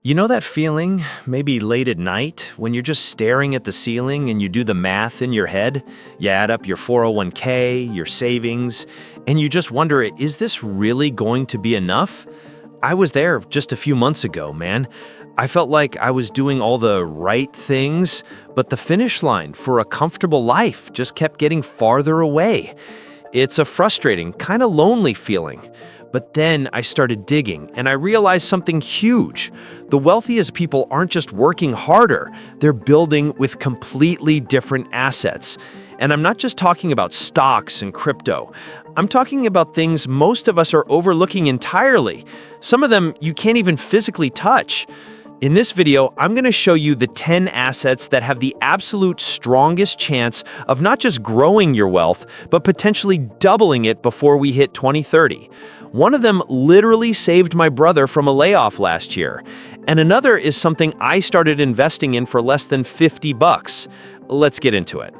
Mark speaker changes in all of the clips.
Speaker 1: You know that feeling, maybe late at night, when you're just staring at the ceiling and you do the math in your head? You add up your 401k, your savings, and you just wonder, is this really going to be enough? I was there just a few months ago, man. I felt like I was doing all the right things, but the finish line for a comfortable life just kept getting farther away. It's a frustrating, kind of lonely feeling. But then I started digging, and I realized something huge. The wealthiest people aren't just working harder, they're building with completely different assets. And I'm not just talking about stocks and crypto. I'm talking about things most of us are overlooking entirely. Some of them you can't even physically touch. In this video, I'm going to show you the 10 assets that have the absolute strongest chance of not just growing your wealth, but potentially doubling it before we hit 2030. One of them literally saved my brother from a layoff last year, and another is something I started investing in for less than $50. Let's get into it.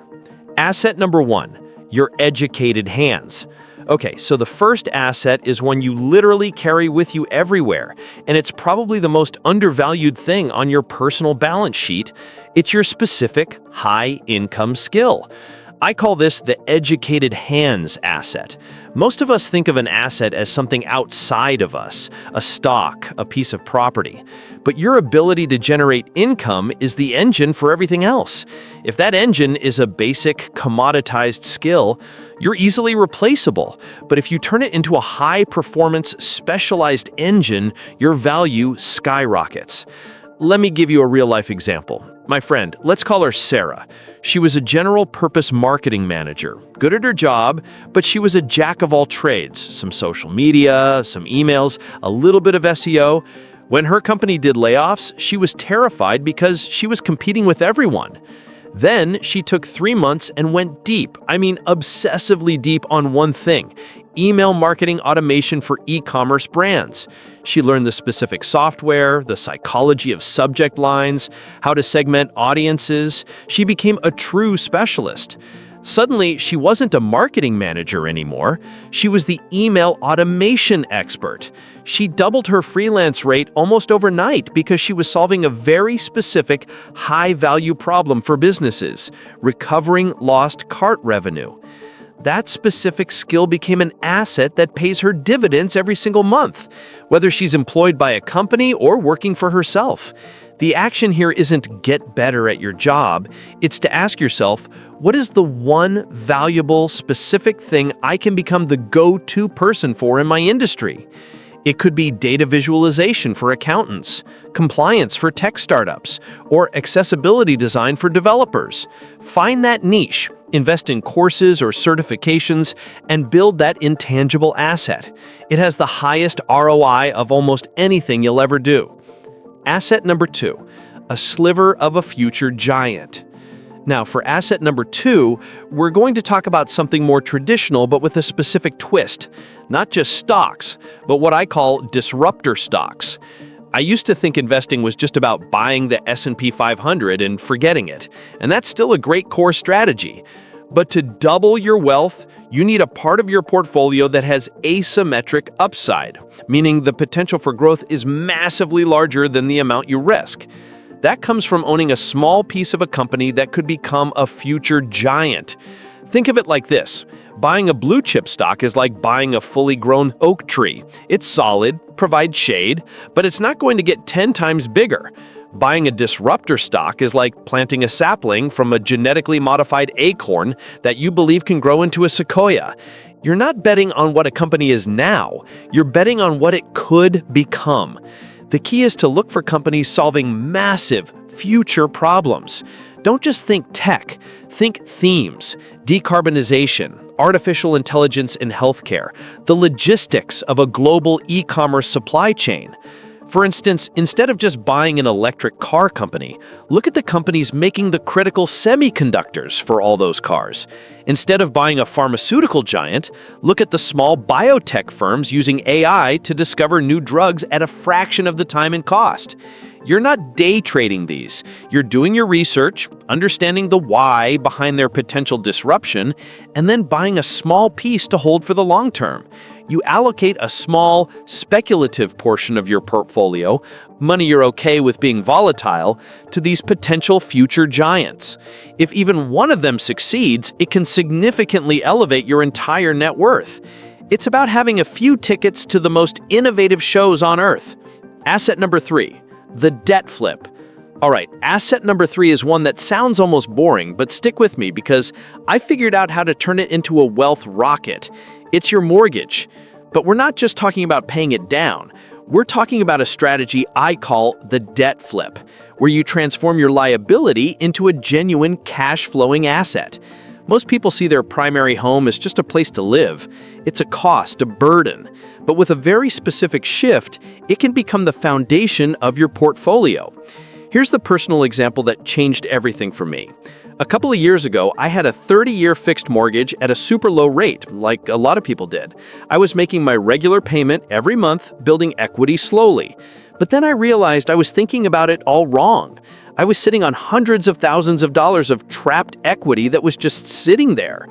Speaker 1: Asset number 1, your educated hands. Okay, so the first asset is one you literally carry with you everywhere, and it's probably the most undervalued thing on your personal balance sheet. It's your specific high-income skill. I call this the educated hands asset. Most of us think of an asset as something outside of us, a stock, a piece of property. But your ability to generate income is the engine for everything else. If that engine is a basic, commoditized skill, you're easily replaceable. But if you turn it into a high-performance, specialized engine, your value skyrockets. Let me give you a real-life example. My friend, let's call her Sarah. She was a general-purpose marketing manager, good at her job, but she was a jack of all trades, some social media, some emails, a little bit of SEO. When her company did layoffs, she was terrified because she was competing with everyone. Then she took 3 months and went deep, obsessively deep on one thing: email marketing automation for e-commerce brands. She learned the specific software, the psychology of subject lines, how to segment audiences. She became a true specialist. Suddenly, she wasn't a marketing manager anymore. She was the email automation expert. She doubled her freelance rate almost overnight because she was solving a very specific, high-value problem for businesses: recovering lost cart revenue. That specific skill became an asset that pays her dividends every single month, whether she's employed by a company or working for herself. The action here isn't get better at your job, it's to ask yourself, what is the one valuable, specific thing I can become the go-to person for in my industry? It could be data visualization for accountants, compliance for tech startups, or accessibility design for developers. Find that niche, invest in courses or certifications, and build that intangible asset. It has the highest ROI of almost anything you'll ever do. Asset number 2, a sliver of a future giant. Now, for asset number 2, we're going to talk about something more traditional but with a specific twist. Not just stocks, but what I call disruptor stocks. I used to think investing was just about buying the S&P 500 and forgetting it, and that's still a great core strategy. But to double your wealth, you need a part of your portfolio that has asymmetric upside, meaning the potential for growth is massively larger than the amount you risk. That comes from owning a small piece of a company that could become a future giant. Think of it like this. Buying a blue chip stock is like buying a fully grown oak tree. It's solid, provides shade, but it's not going to get 10 times bigger. Buying a disruptor stock is like planting a sapling from a genetically modified acorn that you believe can grow into a sequoia. You're not betting on what a company is now, you're betting on what it could become. The key is to look for companies solving massive future problems. Don't just think tech, think themes, decarbonization, artificial intelligence in healthcare, the logistics of a global e-commerce supply chain. For instance, instead of just buying an electric car company, look at the companies making the critical semiconductors for all those cars. Instead of buying a pharmaceutical giant, look at the small biotech firms using AI to discover new drugs at a fraction of the time and cost. You're not day trading these. You're doing your research, understanding the why behind their potential disruption, and then buying a small piece to hold for the long term. you allocate a small, speculative portion of your portfolio, money you're okay with being volatile, to these potential future giants. If even one of them succeeds, it can significantly elevate your entire net worth. It's about having a few tickets to the most innovative shows on Earth. Asset number 3, the debt flip. All right, asset number 3 is one that sounds almost boring, but stick with me because I figured out how to turn it into a wealth rocket. It's your mortgage. But we're not just talking about paying it down. We're talking about a strategy I call the debt flip, where you transform your liability into a genuine cash-flowing asset. Most people see their primary home as just a place to live. It's a cost, a burden. But with a very specific shift, it can become the foundation of your portfolio. Here's the personal example that changed everything for me. A couple of years ago, I had a 30-year fixed mortgage at a super low rate, like a lot of people did. I was making my regular payment every month, building equity slowly. But then I realized I was thinking about it all wrong. I was sitting on hundreds of thousands of dollars of trapped equity that was just sitting there.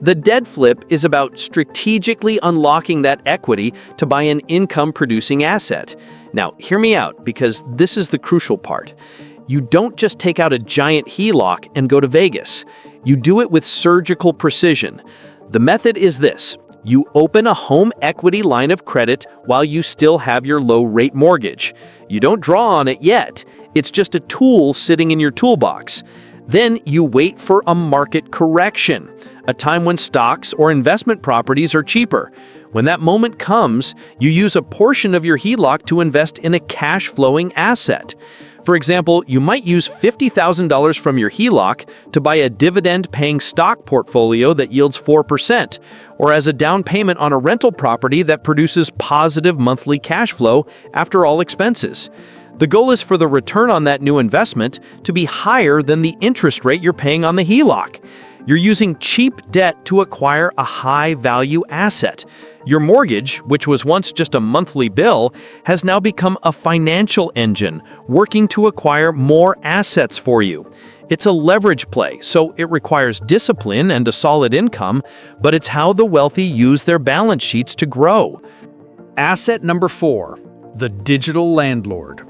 Speaker 1: The debt flip is about strategically unlocking that equity to buy an income-producing asset. Now, hear me out, because this is the crucial part. You don't just take out a giant HELOC and go to Vegas. You do it with surgical precision. The method is this. You open a home equity line of credit while you still have your low-rate mortgage. You don't draw on it yet. It's just a tool sitting in your toolbox. Then you wait for a market correction, a time when stocks or investment properties are cheaper. When that moment comes, you use a portion of your HELOC to invest in a cash-flowing asset. For example, you might use $50,000 from your HELOC to buy a dividend-paying stock portfolio that yields 4%, or as a down payment on a rental property that produces positive monthly cash flow after all expenses. The goal is for the return on that new investment to be higher than the interest rate you're paying on the HELOC. You're using cheap debt to acquire a high-value asset. Your mortgage, which was once just a monthly bill, has now become a financial engine, working to acquire more assets for you. It's a leverage play, so it requires discipline and a solid income, but it's how the wealthy use their balance sheets to grow.
Speaker 2: Asset number 4, the digital landlord.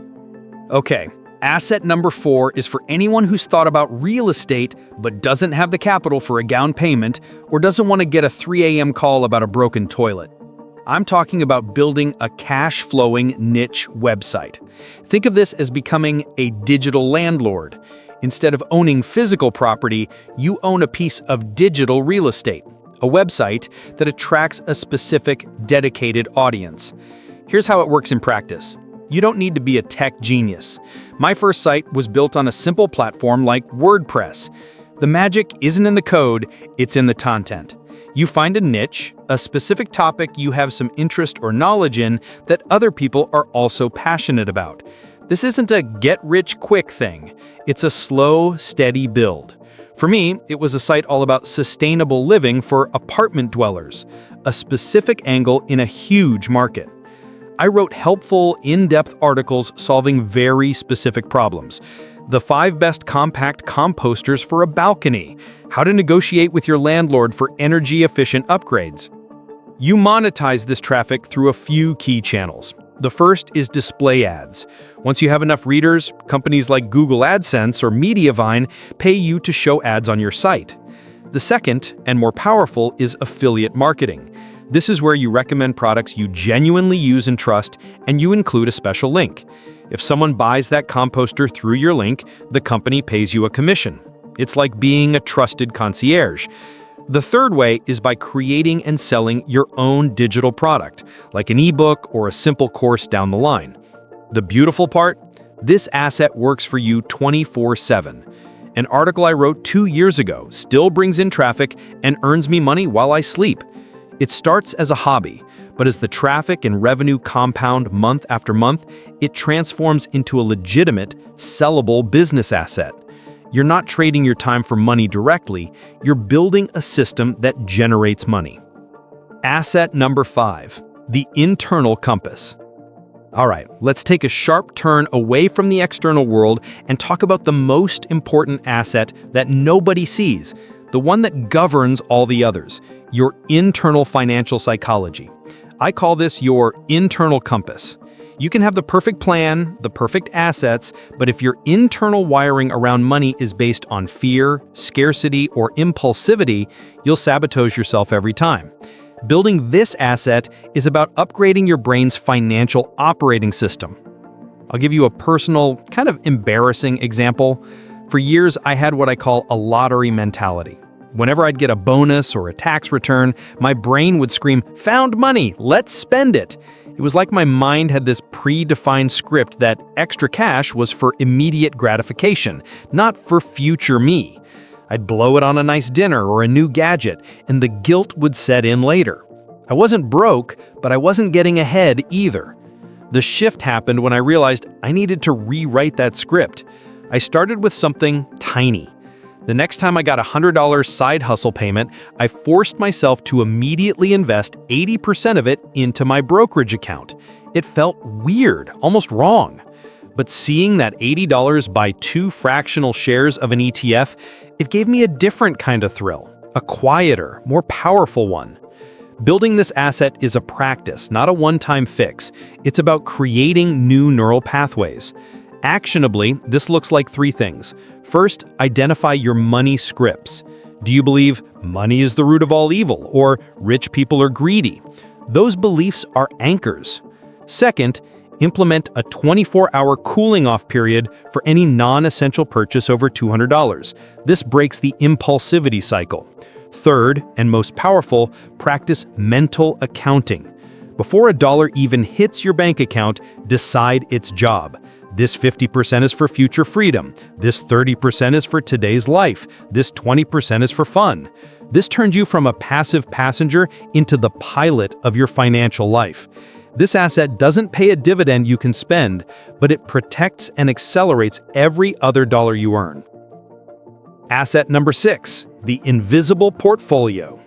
Speaker 2: Okay, asset number 4 is for anyone who's thought about real estate but doesn't have the capital for a down payment or doesn't want to get a 3 a.m. call about a broken toilet. I'm talking about building a cash-flowing niche website. Think of this as becoming a digital landlord. Instead of owning physical property, you own a piece of digital real estate, a website that attracts a specific, dedicated audience. Here's how it works in practice. You don't need to be a tech genius. My first site was built on a simple platform like WordPress. The magic isn't in the code, it's in the content. You find a niche, a specific topic you have some interest or knowledge in that other people are also passionate about. This isn't a get-rich-quick thing. It's a slow, steady build. For me, it was a site all about sustainable living for apartment dwellers, a specific angle in a huge market. I wrote helpful, in-depth articles solving very specific problems. The 5 best compact composters for a balcony. How to negotiate with your landlord for energy-efficient upgrades. You monetize this traffic through a few key channels. The first is display ads. Once you have enough readers, companies like Google AdSense or Mediavine pay you to show ads on your site. The second, and more powerful, is affiliate marketing. This is where you recommend products you genuinely use and trust, and you include a special link. If someone buys that composter through your link, the company pays you a commission. It's like being a trusted concierge. The third way is by creating and selling your own digital product, like an ebook or a simple course down the line. The beautiful part? This asset works for you 24/7. An article I wrote 2 years ago still brings in traffic and earns me money while I sleep. It starts as a hobby, but as the traffic and revenue compound month after month, it transforms into a legitimate, sellable business asset. You're not trading your time for money directly, you're building a system that generates money. Asset number 5, the internal compass. All right, let's take a sharp turn away from the external world and talk about the most important asset that nobody sees, the one that governs all the others, your internal financial psychology. I call this your internal compass. You can have the perfect plan, the perfect assets, but if your internal wiring around money is based on fear, scarcity, or impulsivity, you'll sabotage yourself every time. Building this asset is about upgrading your brain's financial operating system. I'll give you a personal, kind of embarrassing example. For years, I had what I call a lottery mentality. Whenever I'd get a bonus or a tax return, my brain would scream, "Found money, let's spend it." It was like my mind had this predefined script that extra cash was for immediate gratification, not for future me. I'd blow it on a nice dinner or a new gadget, and the guilt would set in later. I wasn't broke, but I wasn't getting ahead either. The shift happened when I realized I needed to rewrite that script. I started with something tiny. The next time I got a $100 side hustle payment, I forced myself to immediately invest 80% of it into my brokerage account. It felt weird, almost wrong. But seeing that $80 buy 2 fractional shares of an ETF, it gave me a different kind of thrill, a quieter, more powerful one. Building this asset is a practice, not a one-time fix. It's about creating new neural pathways. Actionably, this looks like 3 things. First, identify your money scripts. Do you believe money is the root of all evil or rich people are greedy? Those beliefs are anchors. Second, implement a 24-hour cooling-off period for any non-essential purchase over $200. This breaks the impulsivity cycle. Third, and most powerful, practice mental accounting. Before a dollar even hits your bank account, decide its job. This 50% is for future freedom. This 30% is for today's life. This 20% is for fun. This turns you from a passive passenger into the pilot of your financial life. This asset doesn't pay a dividend you can spend, but it protects and accelerates every other dollar you earn. Asset number 6, the invisible portfolio.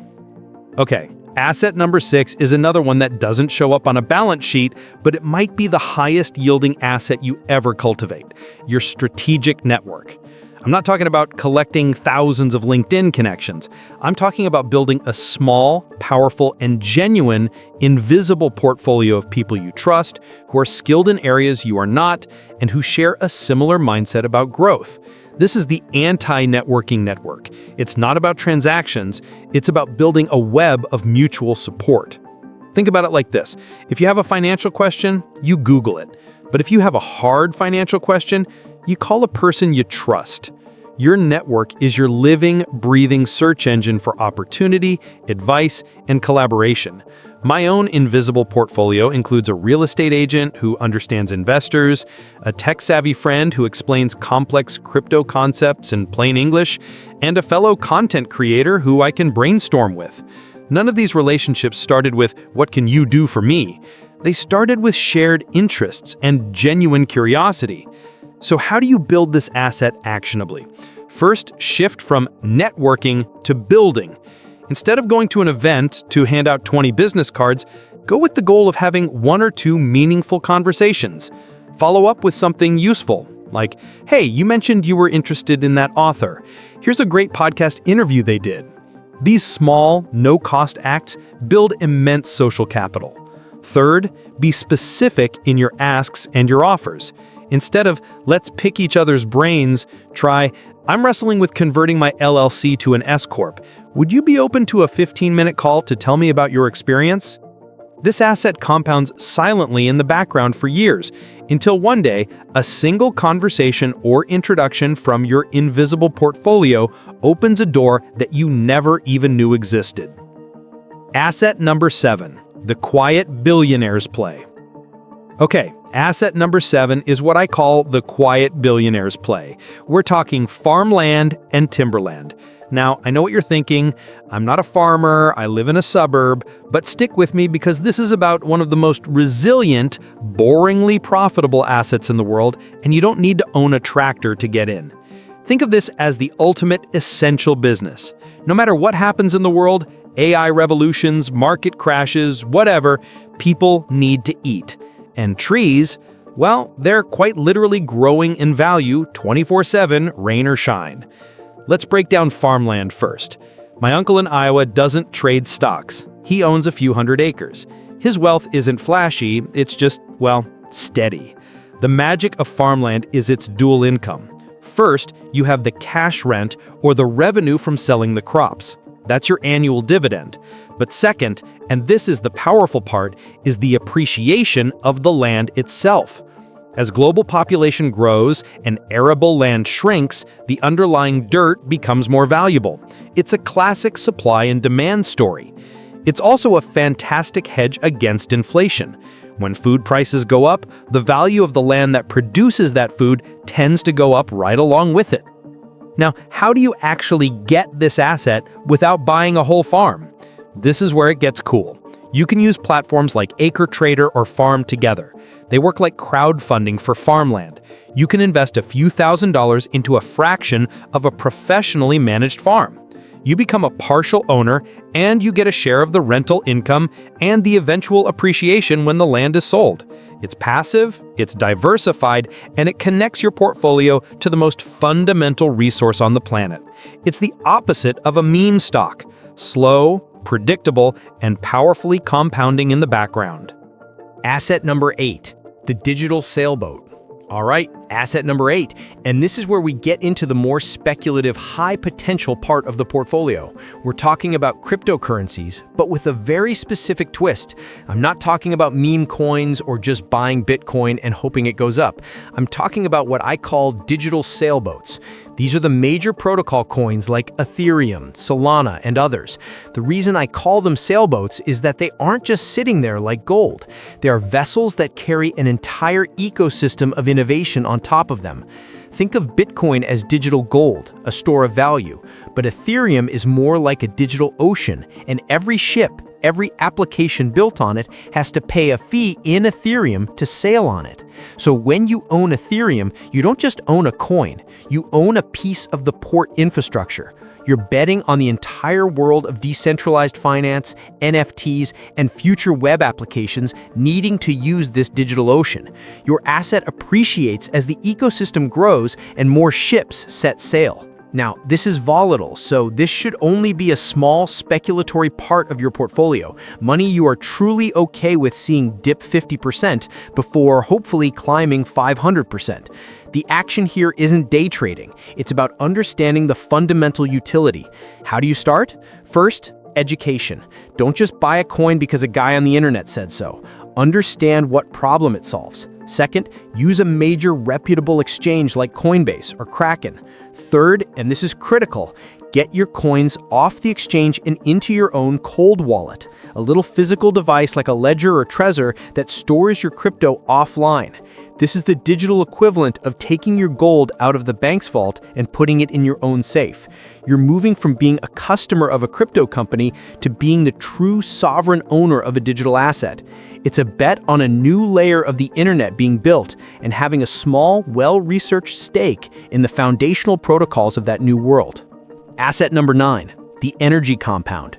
Speaker 2: Okay. Asset number 6 is another one that doesn't show up on a balance sheet, but it might be the highest yielding asset you ever cultivate, your strategic network. I'm not talking about collecting thousands of LinkedIn connections. I'm talking about building a small, powerful, and genuine, invisible portfolio of people you trust, who are skilled in areas you are not, and who share a similar mindset about growth. This is the anti-networking network. It's not about transactions, it's about building a web of mutual support. Think about it like this. If you have a financial question, you Google it. But if you have a hard financial question, you call a person you trust. Your network is your living, breathing search engine for opportunity, advice, and collaboration. My own invisible portfolio includes a real estate agent who understands investors, a tech-savvy friend who explains complex crypto concepts in plain English, and a fellow content creator who I can brainstorm with. None of these relationships started with, "What can you do for me?" They started with shared interests and genuine curiosity. So how do you build this asset actionably? First, shift from networking to building. Instead of going to an event to hand out 20 business cards, go with the goal of having 1 or 2 meaningful conversations. Follow up with something useful, like, "Hey, you mentioned you were interested in that author. Here's a great podcast interview they did." These small, no-cost acts build immense social capital. Third, be specific in your asks and your offers. Instead of, "Let's pick each other's brains," try, "I'm wrestling with converting my LLC to an S-Corp. Would you be open to a 15-minute call to tell me about your experience?" This asset compounds silently in the background for years, until one day, a single conversation or introduction from your invisible portfolio opens a door that you never even knew existed. Asset number 7, the quiet billionaires play. Okay, asset number 7 is what I call the quiet billionaires play. We're talking farmland and timberland. Now, I know what you're thinking. I'm not a farmer, I live in a suburb, but stick with me because this is about one of the most resilient, boringly profitable assets in the world, and you don't need to own a tractor to get in. Think of this as the ultimate essential business. No matter what happens in the world, AI revolutions, market crashes, whatever, people need to eat. And trees, well, they're quite literally growing in value 24/7, rain or shine. Let's break down farmland first. My uncle in Iowa doesn't trade stocks. He owns a few hundred acres. His wealth isn't flashy, it's just, well, steady. The magic of farmland is its dual income. First, you have the cash rent or the revenue from selling the crops. That's your annual dividend. But second, and this is the powerful part, is the appreciation of the land itself. As global population grows and arable land shrinks, the underlying dirt becomes more valuable. It's a classic supply and demand story. It's also a fantastic hedge against inflation. When food prices go up, the value of the land that produces that food tends to go up right along with it. Now, how do you actually get this asset without buying a whole farm? This is where it gets cool. You can use platforms like AcreTrader or Farm Together. They work like crowdfunding for farmland. You can invest a few $1,000s into a fraction of a professionally managed farm. You become a partial owner, and you get a share of the rental income and the eventual appreciation when the land is sold. It's passive, it's diversified, and it connects your portfolio to the most fundamental resource on the planet. It's the opposite of a meme stock: slow, predictable, and powerfully compounding in the background.
Speaker 3: Asset number 8, the digital sailboat. All right, asset number 8, and this is where we get into the more speculative, high-potential part of the portfolio. We're talking about cryptocurrencies, but with a very specific twist. I'm not talking about meme coins or just buying Bitcoin and hoping it goes up. I'm talking about what I call digital sailboats. These are the major protocol coins like Ethereum, Solana, and others. The reason I call them sailboats is that they aren't just sitting there like gold. They are vessels that carry an entire ecosystem of innovation on top of them. Think of Bitcoin as digital gold, a store of value, but Ethereum is more like a digital ocean, and every ship, every application built on it has to pay a fee in Ethereum to sail on it. So when you own Ethereum, you don't just own a coin, you own a piece of the port infrastructure. You're betting on the entire world of decentralized finance, NFTs, and future web applications needing to use this digital ocean. Your asset appreciates as the ecosystem grows and more ships set sail. Now, this is volatile, so this should only be a small speculatory part of your portfolio, money you are truly okay with seeing dip 50% before hopefully climbing 500%. The action here isn't day trading, it's about understanding the fundamental utility. How do you start? First, education. Don't just buy a coin because a guy on the internet said so. Understand what problem it solves. Second, use a major reputable exchange like Coinbase or Kraken. Third, and this is critical, get your coins off the exchange and into your own cold wallet, a little physical device like a ledger or Trezor that stores your crypto offline. This is the digital equivalent of taking your gold out of the bank's vault and putting it in your own safe. You're moving from being a customer of a crypto company to being the true sovereign owner of a digital asset. It's a bet on a new layer of the internet being built and having a small, well-researched stake in the foundational protocols of that new world. Asset number 9, the energy compound.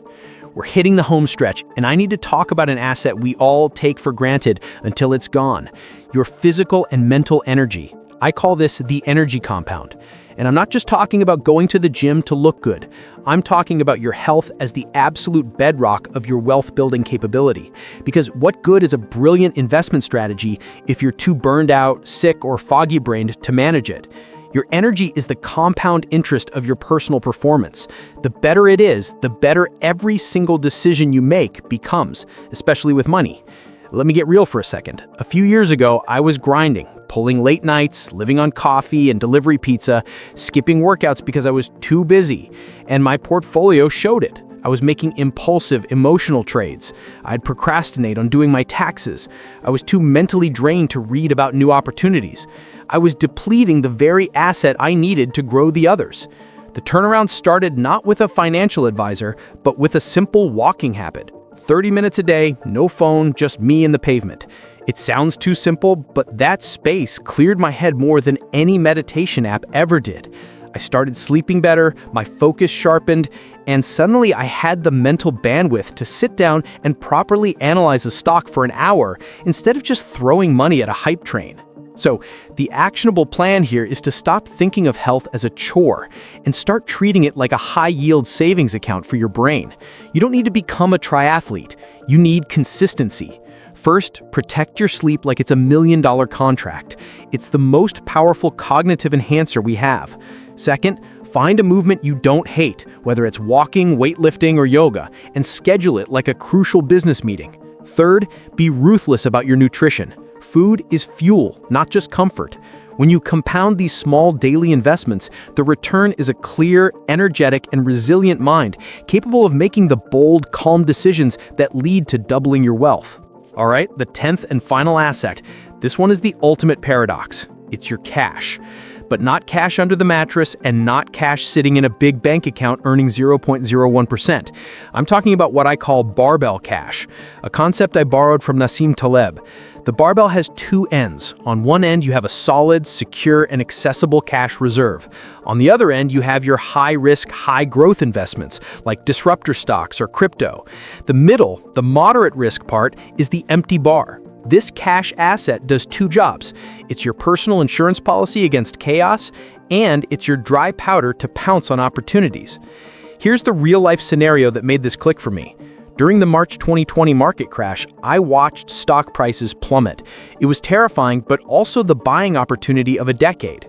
Speaker 3: We're hitting the home stretch, and I need to talk about an asset we all take for granted until it's gone: your physical and mental energy. I call this the energy compound. And I'm not just talking about going to the gym to look good. I'm talking about your health as the absolute bedrock of your wealth-building capability. Because what good is a brilliant investment strategy if you're too burned out, sick, or foggy-brained to manage it? Your energy is the compound interest of your personal performance. The better it is, the better every single decision you make becomes, especially with money. Let me get real for a second. A few years ago, I was grinding, pulling late nights, living on coffee and delivery pizza, skipping workouts because I was too busy, and my portfolio showed it. I was making impulsive, emotional trades. I'd procrastinate on doing my taxes. I was too mentally drained to read about new opportunities. I was depleting the very asset I needed to grow the others. The turnaround started not with a financial advisor, but with a simple walking habit. 30 minutes a day, no phone, just me and the pavement. It sounds too simple, but that space cleared my head more than any meditation app ever did. I started sleeping better, my focus sharpened, and suddenly I had the mental bandwidth to sit down and properly analyze a stock for an hour instead of just throwing money at a hype train. So, the actionable plan here is to stop thinking of health as a chore and start treating it like a high-yield savings account for your brain. You don't need to become a triathlete. You need consistency. First, protect your sleep like it's $1 million contract. It's the most powerful cognitive enhancer we have. Second, find a movement you don't hate, whether it's walking, weightlifting, or yoga, and schedule it like a crucial business meeting. Third, be ruthless about your nutrition. Food is fuel, not just comfort. When you compound these small daily investments, the return is a clear, energetic, and resilient mind, capable of making the bold, calm decisions that lead to doubling your wealth. All right, the 10th and final asset. This one is the ultimate paradox. It's your cash. But not cash under the mattress and not cash sitting in a big bank account earning 0.01%. I'm talking about what I call barbell cash, a concept I borrowed from Nassim Taleb. The barbell has two ends. On one end, you have a solid, secure, and accessible cash reserve. On the other end, you have your high-risk, high-growth investments, like disruptor stocks or crypto. The middle, the moderate-risk part, is the empty bar. This cash asset does two jobs. It's your personal insurance policy against chaos, and it's your dry powder to pounce on opportunities. Here's the real-life scenario that made this click for me. During the March 2020 market crash, I watched stock prices plummet. It was terrifying, but also the buying opportunity of a decade.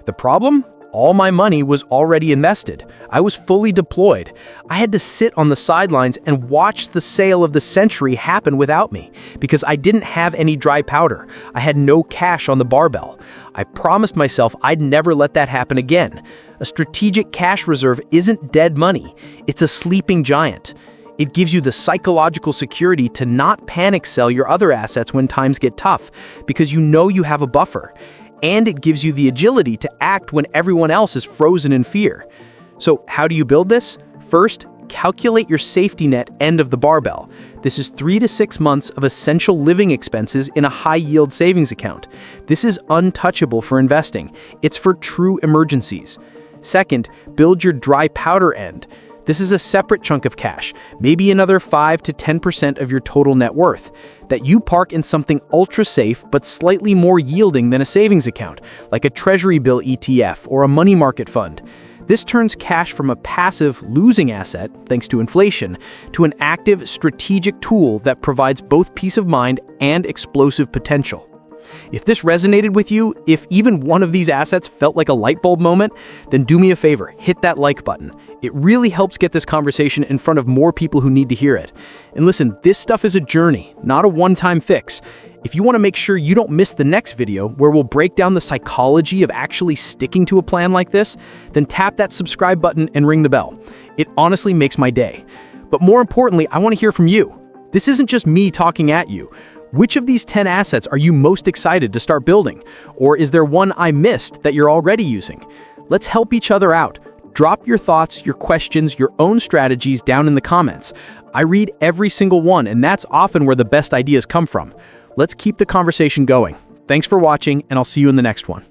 Speaker 3: The problem? All my money was already invested. I was fully deployed. I had to sit on the sidelines and watch the sale of the century happen without me because I didn't have any dry powder. I had no cash on the barbell. I promised myself I'd never let that happen again. A strategic cash reserve isn't dead money. It's a sleeping giant. It gives you the psychological security to not panic sell your other assets when times get tough because you know you have a buffer. And it gives you the agility to act when everyone else is frozen in fear. So how do you build this? First, calculate your safety net end of the barbell. This is 3 to 6 months of essential living expenses in a high-yield savings account. This is untouchable for investing. It's for true emergencies. Second, build your dry powder end. This is a separate chunk of cash, maybe another 5 to 10% of your total net worth, that you park in something ultra-safe but slightly more yielding than a savings account, like a treasury bill ETF or a money market fund. This turns cash from a passive, losing asset, thanks to inflation, to an active, strategic tool that provides both peace of mind and explosive potential. If this resonated with you, if even one of these assets felt like a light bulb moment, then do me a favor, hit that like button. It really helps get this conversation in front of more people who need to hear it. And listen, this stuff is a journey, not a one-time fix. If you want to make sure you don't miss the next video where we'll break down the psychology of actually sticking to a plan like this, then tap that subscribe button and ring the bell. It honestly makes my day. But more importantly, I want to hear from you. This isn't just me talking at you. Which of these 10 assets are you most excited to start building? Or is there one I missed that you're already using? Let's help each other out. Drop your thoughts, your questions, your own strategies down in the comments. I read every single one, and that's often where the best ideas come from. Let's keep the conversation going. Thanks for watching, and I'll see you in the next one.